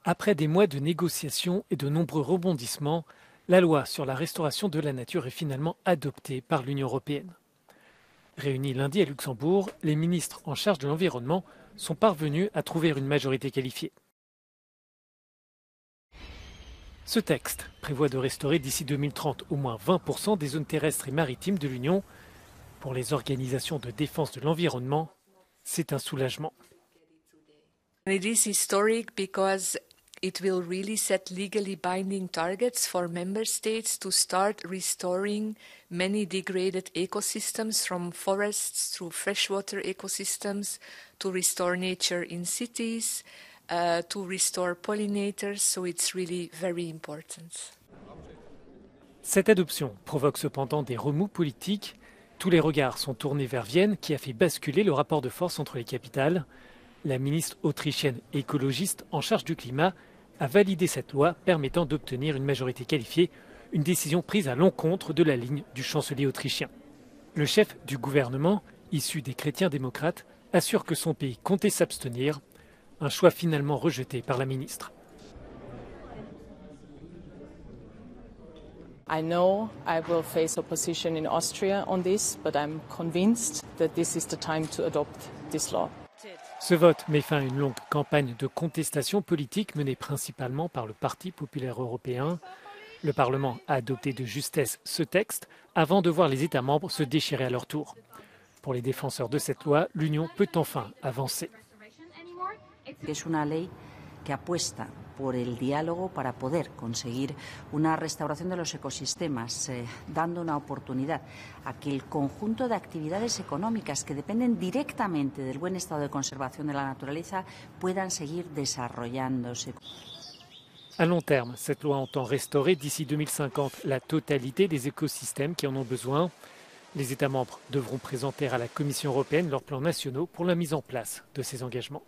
Après des mois de négociations et de nombreux rebondissements, la loi sur la restauration de la nature est finalement adoptée par l'Union européenne. Réunis lundi à Luxembourg, les ministres en charge de l'environnement sont parvenus à trouver une majorité qualifiée. Ce texte prévoit de restaurer d'ici 2030 au moins 20% des zones terrestres et maritimes de l'Union. Pour les organisations de défense de l'environnement, c'est un soulagement. It is historic because it will really set legally binding targets for member states to start restoring many degraded ecosystems, from forests through freshwater ecosystems, to restore nature in cities, to restore pollinators, so it's really very important. Cette adoption provoque cependant des remous politiques. Tous les regards sont tournés vers Vienne, qui a fait basculer le rapport de force entre les capitales. La ministre autrichienne écologiste en charge du climat a validé cette loi permettant d'obtenir une majorité qualifiée, une décision prise à l'encontre de la ligne du chancelier autrichien. Le chef du gouvernement, issu des chrétiens démocrates, assure que son pays comptait s'abstenir, un choix finalement rejeté par la ministre. I know I will face opposition in Austria on this, but I'm convinced that this is the time to adopt this law. Ce vote met fin à une longue campagne de contestation politique menée principalement par le Parti populaire européen. Le Parlement a adopté de justesse ce texte avant de voir les États membres se déchirer à leur tour. Pour les défenseurs de cette loi, l'Union peut enfin avancer. Es una ley que apuesta por el diálogo para poder conseguir una restauración de los ecosistemas, dando una oportunidad a que el conjunto de actividades económicas que dependen directamente del buen estado de conservación de la naturaleza puedan seguir desarrollándose. À long terme, cette loi entend restaurer d'ici 2050 la totalité des écosystèmes qui en ont besoin. Les États membres devront présenter à la Commission européenne leurs plans nationaux pour la mise en place de ces engagements.